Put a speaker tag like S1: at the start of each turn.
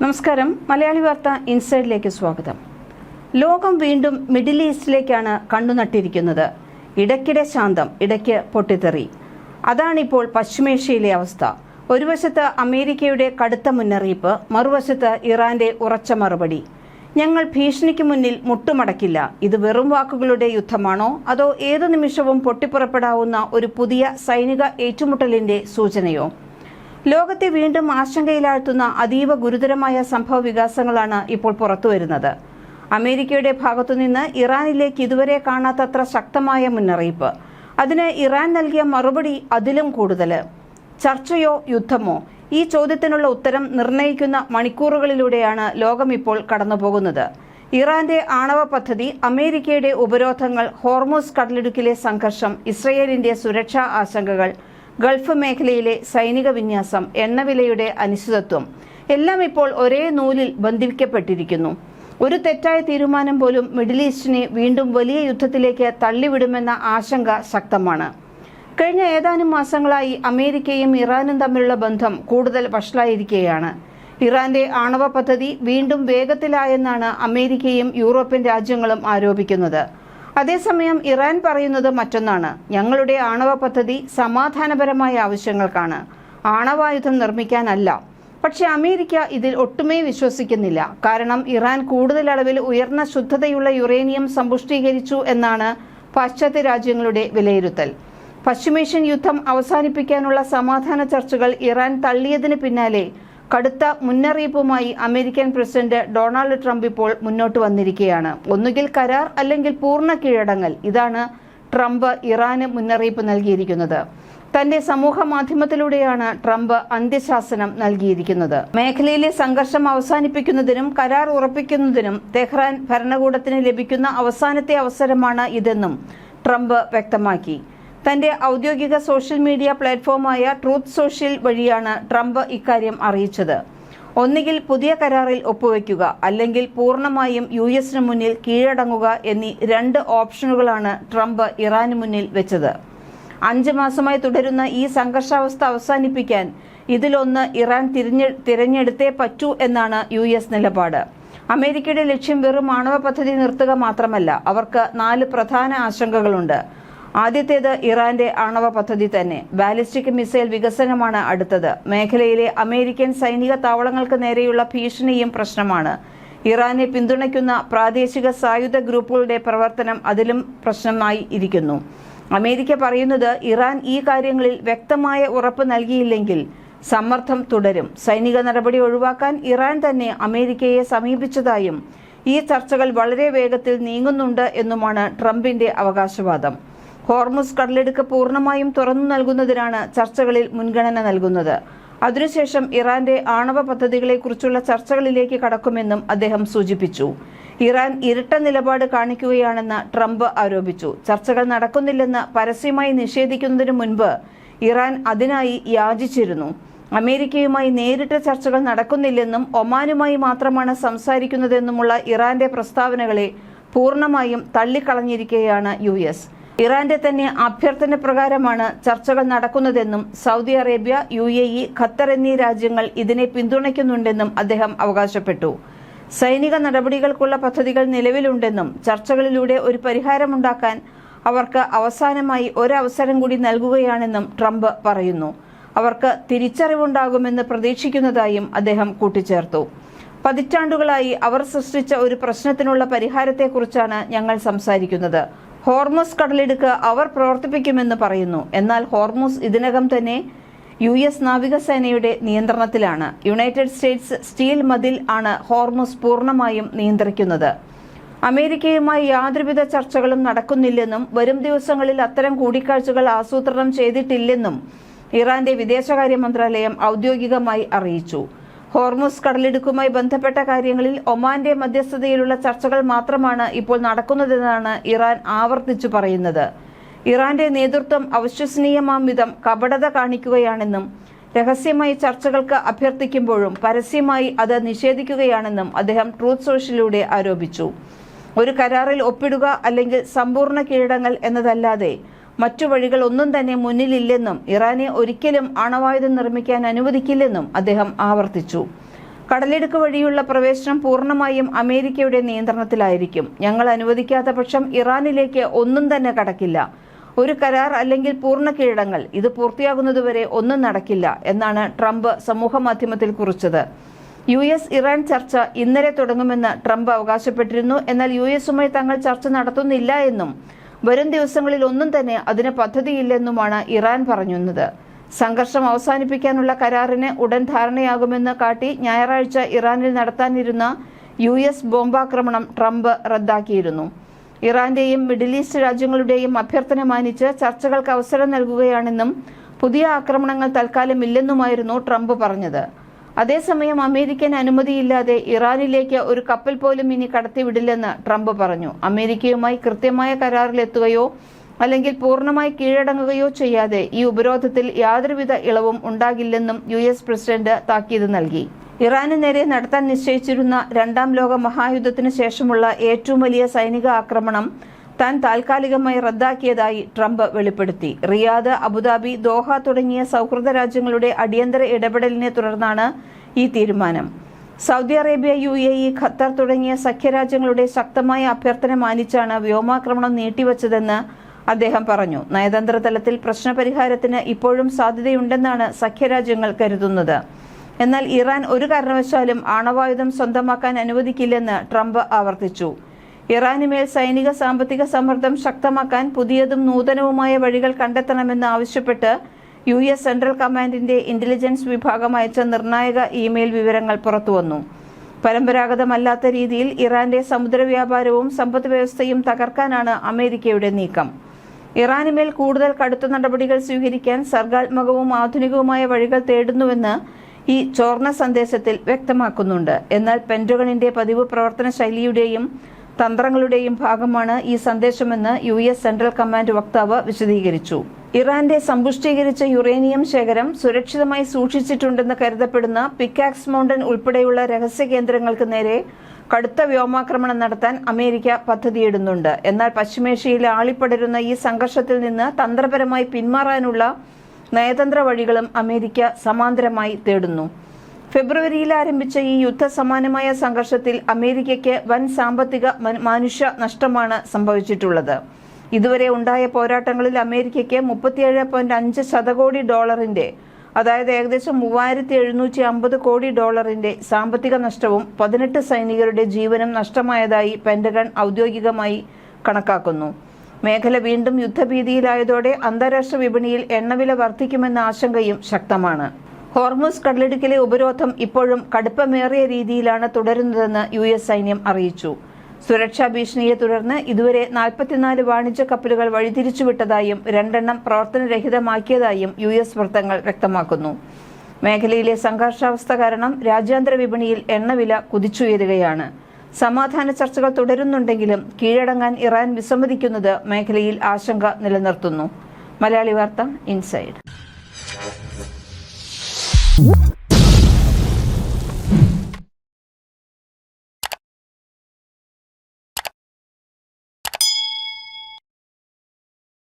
S1: നമസ്കാരം. മലയാളി വാർത്ത ഇൻസൈഡിലേക്ക് സ്വാഗതം. ലോകം വീണ്ടും മിഡിൽ ഈസ്റ്റിലേക്കാണ് കണ്ണുനട്ടിരിക്കുന്നത്. ഇടയ്ക്കിടെ ശാന്തം, ഇടയ്ക്ക് പൊട്ടിത്തെറി. അതാണിപ്പോൾ പശ്ചിമേഷ്യയിലെ അവസ്ഥ. ഒരു വശത്ത് അമേരിക്കയുടെ കടുത്ത മുന്നറിയിപ്പ്, മറുവശത്ത് ഇറാന്റെ ഉറച്ച മറുപടി. ഞങ്ങൾ ഭീഷണിക്ക് മുന്നിൽ മുട്ടുമടക്കില്ല. ഇത് വെറും വാക്കുകളുടെ യുദ്ധമാണോ, അതോ ഏതു നിമിഷവും പൊട്ടിപ്പുറപ്പെടാവുന്ന ഒരു പുതിയ സൈനിക ഏറ്റുമുട്ടലിന്റെ സൂചനയോ? ലോകത്തെ വീണ്ടും ആശങ്കയിലാഴ്ത്തുന്ന അതീവ ഗുരുതരമായ സംഭവ വികാസങ്ങളാണ് ഇപ്പോൾ പുറത്തുവരുന്നത്. അമേരിക്കയുടെ ഭാഗത്തുനിന്ന് ഇറാനിലേക്ക് ഇതുവരെ കാണാത്തത്ര ശക്തമായ മുന്നറിയിപ്പ്. അതിന് ഇറാൻ നൽകിയ മറുപടി അതിലും കൂടുതൽ. ചർച്ചയോ യുദ്ധമോ? ഈ ചോദ്യത്തിനുള്ള ഉത്തരം നിർണയിക്കുന്ന മണിക്കൂറുകളിലൂടെയാണ് ലോകം ഇപ്പോൾ കടന്നുപോകുന്നത്. ഇറാന്റെ ആണവ പദ്ധതി, അമേരിക്കയുടെ ഉപരോധങ്ങൾ, ഹോർമൂസ് കടലിടുക്കിലെ സംഘർഷം, ഇസ്രയേലിന്റെ സുരക്ഷാ ആശങ്കകൾ, ഗൾഫ് മേഖലയിലെ സൈനിക വിന്യാസം, എണ്ണവിലയുടെ അനിശ്ചിതത്വം എല്ലാം ഇപ്പോൾ ഒരേ നൂലിൽ ബന്ധിക്കപ്പെട്ടിരിക്കുന്നു. ഒരു തെറ്റായ തീരുമാനം പോലും മിഡിൽ ഈസ്റ്റിനെ വീണ്ടും വലിയ യുദ്ധത്തിലേക്ക് തള്ളിവിടുമെന്ന ആശങ്ക ശക്തമാണ്. കഴിഞ്ഞ ഏതാനും മാസങ്ങളായി അമേരിക്കയും ഇറാനും തമ്മിലുള്ള ബന്ധം കൂടുതൽ വഷളായിരിക്കുകയാണ്. ഇറാന്റെ ആണവ പദ്ധതി വീണ്ടും വേഗത്തിലായെന്നാണ് അമേരിക്കയും യൂറോപ്യൻ രാജ്യങ്ങളും ആരോപിക്കുന്നത്. അതേസമയം ഇറാൻ പറയുന്നത് മറ്റൊന്നാണ്. ഞങ്ങളുടെ ആണവ പദ്ധതി സമാധാനപരമായ ആവശ്യങ്ങൾക്കാണ്, ആണവായുധം നിർമ്മിക്കാനല്ല. പക്ഷെ അമേരിക്ക ഇതിൽ ഒട്ടുമേ വിശ്വസിക്കുന്നില്ല. കാരണം ഇറാൻ കൂടുതൽ അളവിൽ ഉയർന്ന ശുദ്ധതയുള്ള യുറേനിയം സമ്പുഷ്ടീകരിച്ചു എന്നാണ് പാശ്ചാത്യ രാജ്യങ്ങളുടെ വിലയിരുത്തൽ. പശ്ചിമേഷ്യൻ യുദ്ധം അവസാനിപ്പിക്കാനുള്ള സമാധാന ചർച്ചകൾ ഇറാൻ തള്ളിയതിന് പിന്നാലെ കടുത്ത മുന്നറിയിപ്പുമായി അമേരിക്കൻ പ്രസിഡന്റ് ഡൊണാൾഡ് ട്രംപ് ഇപ്പോൾ മുന്നോട്ട് വന്നിരിക്കുകയാണ്. ഒന്നുകിൽ കരാർ, അല്ലെങ്കിൽ പൂർണ്ണ കീഴടങ്ങൽ. ഇതാണ് ട്രംപ് ഇറാന് മുന്നറിയിപ്പ് നൽകിയിരിക്കുന്നത്. തന്റെ സമൂഹ മാധ്യമത്തിലൂടെയാണ് ട്രംപ് അന്ത്യശാസനം നൽകിയിരിക്കുന്നത്. മേഖലയിലെ സംഘർഷം അവസാനിപ്പിക്കുന്നതിനും കരാർ ഉറപ്പിക്കുന്നതിനും തെഹ്റാൻ ഭരണകൂടത്തിന് ലഭിക്കുന്ന അവസാനത്തെ അവസരമാണ് ഇതെന്നും ട്രംപ് വ്യക്തമാക്കി. തന്റെ ഔദ്യോഗിക സോഷ്യൽ മീഡിയ പ്ലാറ്റ്ഫോമായ ട്രൂത്ത് സോഷ്യൽ വഴിയാണ് ട്രംപ് ഇക്കാര്യം അറിയിച്ചത്. ഒന്നുകിൽ പുതിയ കരാറിൽ ഒപ്പുവെക്കുക, അല്ലെങ്കിൽ പൂർണ്ണമായും യുഎസിന് മുന്നിൽ കീഴടങ്ങുക എന്നീ രണ്ട് ഓപ്ഷനുകളാണ് ട്രംപ് ഇറാന് മുന്നിൽ വെച്ചത്. 5 മാസമായി തുടരുന്ന ഈ സംഘർഷാവസ്ഥ അവസാനിപ്പിക്കാൻ ഇതിലൊന്ന് ഇറാൻ തിരഞ്ഞെടുത്തേ പറ്റൂ എന്നാണ് യുഎസ് നിലപാട്. അമേരിക്കയുടെ ലക്ഷ്യം വെറും ആണവ പദ്ധതി നിർത്തുക മാത്രമല്ല. അവർക്ക് 4 പ്രധാന ആശങ്കകളുണ്ട്. ആദ്യത്തേത് ഇറാന്റെ ആണവ പദ്ധതി തന്നെ. ബാലിസ്റ്റിക് മിസൈൽ വികസനമാണ് അടുത്തത്. മേഖലയിലെ അമേരിക്കൻ സൈനിക താവളങ്ങൾക്ക് നേരെയുള്ള ഭീഷണിയും പ്രശ്നമാണ്. ഇറാനെ പിന്തുണയ്ക്കുന്ന പ്രാദേശിക സായുധ ഗ്രൂപ്പുകളുടെ പ്രവർത്തനം അതിലും പ്രശ്നമായി ഇരിക്കുന്നു. അമേരിക്ക പറയുന്നത് ഇറാൻ ഈ കാര്യങ്ങളിൽ വ്യക്തമായ ഉറപ്പ് നൽകിയില്ലെങ്കിൽ സമ്മർദ്ദം തുടരും. സൈനിക നടപടി ഒഴിവാക്കാൻ ഇറാൻ തന്നെ അമേരിക്കയെ സമീപിച്ചതായും ഈ ചർച്ചകൾ വളരെ വേഗത്തിൽ നീങ്ങുന്നുണ്ട് എന്നുമാണ് ട്രംപിന്റെ അവകാശവാദം. ഹോർമൂസ് കടലിടുക്ക് പൂർണ്ണമായും തുറന്നു നൽകുന്നതിനാണ് ചർച്ചകളിൽ മുൻഗണന നൽകുന്നത്. അതിനുശേഷം ഇറാന്റെ ആണവ പദ്ധതികളെക്കുറിച്ചുള്ള ചർച്ചകളിലേക്ക് കടക്കുമെന്നും അദ്ദേഹം സൂചിപ്പിച്ചു. ഇറാൻ ഇരട്ട നിലപാട് കാണിക്കുകയാണെന്ന് ട്രംപ് ആരോപിച്ചു. ചർച്ചകൾ നടക്കുന്നില്ലെന്ന് പരസ്യമായി നിഷേധിക്കുന്നതിന് മുൻപ് ഇറാൻ അതിനായി യാചിച്ചിരുന്നു. അമേരിക്കയുമായി നേരിട്ട് ചർച്ചകൾ നടക്കുന്നില്ലെന്നും ഒമാനുമായി മാത്രമാണ് സംസാരിക്കുന്നതെന്നുമുള്ള ഇറാന്റെ പ്രസ്താവനകളെ പൂർണ്ണമായും തള്ളിക്കളഞ്ഞിരിക്കുകയാണ് യുഎസ്. ഇറാന്റെ തന്നെ അഭ്യർത്ഥന പ്രകാരമാണ് ചർച്ചകൾ നടക്കുന്നതെന്നും സൗദി അറേബ്യ, UAE, ഖത്തർ എന്നീ രാജ്യങ്ങൾ ഇതിനെ പിന്തുണയ്ക്കുന്നുണ്ടെന്നും അദ്ദേഹം അവകാശപ്പെട്ടു. സൈനിക നടപടികൾക്കുള്ള പദ്ധതികൾ നിലവിലുണ്ടെന്നും ചർച്ചകളിലൂടെ ഒരു പരിഹാരമുണ്ടാക്കാൻ അവർക്ക് അവസാനമായി ഒരവസരം കൂടി നൽകുകയാണെന്നും ട്രംപ് പറയുന്നു. അവർക്ക് തിരിച്ചറിവുണ്ടാകുമെന്ന് പ്രതീക്ഷിക്കുന്നതായും അദ്ദേഹം കൂട്ടിച്ചേർത്തു. പതിറ്റാണ്ടുകളായി അവർ സൃഷ്ടിച്ച ഒരു പ്രശ്നത്തിനുള്ള പരിഹാരത്തെക്കുറിച്ചാണ് ഞങ്ങൾ സംസാരിക്കുന്നത്. ഹോർമൂസ് കടലിടുക്ക് അവർ പ്രവർത്തിപ്പിക്കുമെന്ന് പറയുന്നു. എന്നാൽ ഹോർമൂസ് ഇതിനകം തന്നെ US നാവികസേനയുടെ നിയന്ത്രണത്തിലാണ്. യുണൈറ്റഡ് സ്റ്റേറ്റ്സ് സ്റ്റീൽ മതിൽ ആണ് ഹോർമൂസ് പൂർണ്ണമായും നിയന്ത്രിക്കുന്നത്. അമേരിക്കയുമായി യാതൊരുവിധ ചർച്ചകളും നടക്കുന്നില്ലെന്നും വരും ദിവസങ്ങളിൽ അത്തരം കൂടിക്കാഴ്ചകൾ ആസൂത്രണം ചെയ്തിട്ടില്ലെന്നും ഇറാന്റെ വിദേശകാര്യ മന്ത്രാലയം ഔദ്യോഗികമായി അറിയിച്ചു. ഹോർമൂസ് കടലിടുക്കുമായി ബന്ധപ്പെട്ട കാര്യങ്ങളിൽ ഒമാന്റെ മധ്യസ്ഥതയിലുള്ള ചർച്ചകൾ മാത്രമാണ് ഇപ്പോൾ നടക്കുന്നതെന്നാണ് ഇറാൻ ആവർത്തിച്ചു പറയുന്നത്. ഇറാന്റെ നേതൃത്വം അവിശ്വസനീയമാം വിധം കപടത കാണിക്കുകയാണെന്നും രഹസ്യമായി ചർച്ചകൾക്ക് അഭ്യർത്ഥിക്കുമ്പോഴും പരസ്യമായി അത് നിഷേധിക്കുകയാണെന്നും അദ്ദേഹം ട്രൂത്ത് സോഷ്യലിലൂടെ ആരോപിച്ചു. ഒരു കരാറിൽ ഒപ്പിടുക, അല്ലെങ്കിൽ സമ്പൂർണ്ണ കീഴടങ്ങൽ എന്നതല്ലാതെ മറ്റു വഴികൾ ഒന്നും തന്നെ മുന്നിലില്ലെന്നും ഇറാനെ ഒരിക്കലും ആണവായുധം നിർമ്മിക്കാൻ അനുവദിക്കില്ലെന്നും അദ്ദേഹം ആവർത്തിച്ചു. കടലിടുക്ക് വഴിയുള്ള പ്രവേശനം പൂർണ്ണമായും അമേരിക്കയുടെ നിയന്ത്രണത്തിലായിരിക്കും. ഞങ്ങൾ അനുവദിക്കാത്ത പക്ഷം ഇറാനിലേക്ക് ഒന്നും തന്നെ കടക്കില്ല. ഒരു കരാർ അല്ലെങ്കിൽ പൂർണ്ണ കീഴടങ്ങൽ, ഇത് പൂർത്തിയാകുന്നതുവരെ ഒന്നും നടക്കില്ല എന്നാണ് ട്രംപ് സമൂഹമാധ്യമത്തിൽ കുറിച്ചത്. US-ഇറാൻ ചർച്ച ഇന്നലെ തുടങ്ങുമെന്ന് ട്രംപ് അവകാശപ്പെട്ടിരുന്നു. എന്നാൽ US-ഉമായി തങ്ങൾ ചർച്ച നടത്തുന്നില്ല എന്നും വരും ദിവസങ്ങളിൽ ഒന്നും തന്നെ അതിന് പദ്ധതിയില്ലെന്നുമാണ് ഇറാൻ പറഞ്ഞിരുന്നത്. സംഘർഷം അവസാനിപ്പിക്കാനുള്ള കരാറിന് ഉടൻ ധാരണയാകുമെന്ന് കാട്ടി ഞായറാഴ്ച ഇറാനിൽ നടത്താനിരുന്ന US ബോംബാക്രമണം ട്രംപ് റദ്ദാക്കിയിരുന്നു. ഇറാന്റെയും മിഡിൽ ഈസ്റ്റ് രാജ്യങ്ങളുടെയും അഭ്യർത്ഥന മാനിച്ച് ചർച്ചകൾക്ക് അവസരം നൽകുകയാണെന്നും പുതിയ ആക്രമണങ്ങൾ തൽക്കാലം ഇല്ലെന്നുമായിരുന്നു ട്രംപ് പറഞ്ഞത്. അതേസമയം അമേരിക്കൻ അനുമതിയില്ലാതെ ഇറാനിലേക്ക് ഒരു കപ്പൽ പോലും ഇനി കടത്തിവിടില്ലെന്ന് ട്രംപ് പറഞ്ഞു. അമേരിക്കയുമായി കൃത്യമായ കരാറിലെത്തുകയോ അല്ലെങ്കിൽ പൂർണ്ണമായി കീഴടങ്ങുകയോ ചെയ്യാതെ ഈ ഉപരോധത്തിൽ യാതൊരുവിധ ഇളവും ഉണ്ടാകില്ലെന്നും US പ്രസിഡന്റ് താക്കീത് നൽകി. ഇറാന് നേരെ നടത്താൻ നിശ്ചയിച്ചിരുന്ന രണ്ടാം ലോക മഹായുദ്ധത്തിന് ശേഷമുള്ള ഏറ്റവും വലിയ സൈനിക ആക്രമണം താൻ താൽക്കാലികമായി റദ്ദാക്കിയതായി ട്രംപ് വെളിപ്പെടുത്തി. റിയാദ്, അബുദാബി, ദോഹ തുടങ്ങിയ സൗഹൃദ രാജ്യങ്ങളുടെ അടിയന്തര ഇടപെടലിനെ തുടർന്നാണ് ഈ തീരുമാനം. സൗദി അറേബ്യ, UAE, ഖത്തർ തുടങ്ങിയ സഖ്യരാജ്യങ്ങളുടെ ശക്തമായ അഭ്യർത്ഥന മാനിച്ചാണ് വ്യോമാക്രമണം നീട്ടിവച്ചതെന്ന് അദ്ദേഹം പറഞ്ഞു. നയതന്ത്ര തലത്തിൽ പ്രശ്നപരിഹാരത്തിന് ഇപ്പോഴും സാധ്യതയുണ്ടെന്നാണ് സഖ്യരാജ്യങ്ങൾ കരുതുന്നത്. എന്നാൽ ഇറാൻ ഒരു കാരണവശാലും ആണവായുധം സ്വന്തമാക്കാൻ അനുവദിക്കില്ലെന്ന് ട്രംപ് ആവർത്തിച്ചു. ഇറാനുമേൽ സൈനിക സാമ്പത്തിക സമ്മർദ്ദം ശക്തമാക്കാൻ പുതിയതും നൂതനവുമായ വഴികൾ കണ്ടെത്തണമെന്ന് ആവശ്യപ്പെട്ട് US സെൻട്രൽ കമാൻഡിന്റെ ഇന്റലിജൻസ് വിഭാഗം അയച്ച നിർണായക ഇമെയിൽ വിവരങ്ങൾ പുറത്തുവന്നു. പരമ്പരാഗതമല്ലാത്ത രീതിയിൽ ഇറാന്റെ സമുദ്ര വ്യാപാരവും സമ്പദ് വ്യവസ്ഥയും തകർക്കാനാണ് അമേരിക്കയുടെ നീക്കം. ഇറാനുമേൽ കൂടുതൽ കടുത്ത നടപടികൾ സ്വീകരിക്കാൻ സർഗാത്മകവും ആധുനികവുമായ വഴികൾ തേടുന്നുവെന്ന് ഈ ചോർന്ന സന്ദേശത്തിൽ വ്യക്തമാക്കുന്നുണ്ട്. എന്നാൽ പെന്റഗണിന്റെ പതിവ് പ്രവർത്തന ശൈലിയുടെയും തന്ത്രങ്ങളുടെയും ഭാഗമാണ് ഈ സന്ദേശമെന്ന് US സെൻട്രൽ കമാൻഡ് വക്താവ് വിശദീകരിച്ചു. ഇറാന്റെ സമ്പുഷ്ടീകരിച്ച യുറേനിയം ശേഖരം സുരക്ഷിതമായി സൂക്ഷിച്ചിട്ടുണ്ടെന്ന് കരുതപ്പെടുന്ന പിക്കാക്സ് മൗണ്ടൻ ഉൾപ്പെടെയുള്ള രഹസ്യ കേന്ദ്രങ്ങൾക്ക് നേരെ കടുത്ത വ്യോമാക്രമണം നടത്താൻ അമേരിക്ക പദ്ധതിയിടുന്നുണ്ട്. എന്നാൽ പശ്ചിമേഷ്യയിൽ ആളിപ്പടരുന്ന ഈ സംഘർഷത്തിൽ നിന്ന് തന്ത്രപരമായി പിന്മാറാനുള്ള നയതന്ത്ര വഴികളും അമേരിക്ക സമാന്തരമായി തേടുന്നു. ഫെബ്രുവരിയിൽ ആരംഭിച്ച ഈ യുദ്ധസമാനമായ സംഘർഷത്തിൽ അമേരിക്കയ്ക്ക് വൻ സാമ്പത്തിക മനുഷ്യ നഷ്ടമാണ് സംഭവിച്ചിട്ടുള്ളത്. ഇതുവരെ ഉണ്ടായ പോരാട്ടങ്ങളിൽ അമേരിക്കയ്ക്ക് $37.5 ശതകോടി അതായത് ഏകദേശം $3750 കോടി സാമ്പത്തിക നഷ്ടവും 18 സൈനികരുടെ ജീവനും നഷ്ടമായതായി പെന്റഗൺ ഔദ്യോഗികമായി കണക്കാക്കുന്നു. മേഖല വീണ്ടും യുദ്ധഭീതിയിലായതോടെ അന്താരാഷ്ട്ര വിപണിയിൽ എണ്ണവില വർദ്ധിക്കുമെന്ന ആശങ്കയും ശക്തമാണ്. ഹോർമുസ് കടലിടുക്കിലെ ഉപരോധം ഇപ്പോഴും കടുപ്പമേറിയ രീതിയിലാണ് തുടരുന്നതെന്ന് US സൈന്യം അറിയിച്ചു. സുരക്ഷാ ഭീഷണിയെ തുടർന്ന് ഇതുവരെ 44 വാണിജ്യ കപ്പലുകൾ വഴിതിരിച്ചുവിട്ടതായും 2 എണ്ണം പ്രവർത്തനരഹിതമാക്കിയതായും US വൃത്തങ്ങൾ വ്യക്തമാക്കുന്നു. മേഖലയിലെ സംഘർഷാവസ്ഥ കാരണം രാജ്യാന്തര വിപണിയിൽ എണ്ണവില കുതിച്ചുയരുകയാണ്. സമാധാന ചർച്ചകൾ തുടരുന്നുണ്ടെങ്കിലും കീഴടങ്ങാൻ ഇറാൻ വിസമ്മതിക്കുന്നത് മേഖലയിൽ ആശങ്ക നിലനിർത്തുന്നു. മലയാളി വാർത്ത ഇൻസൈഡ്.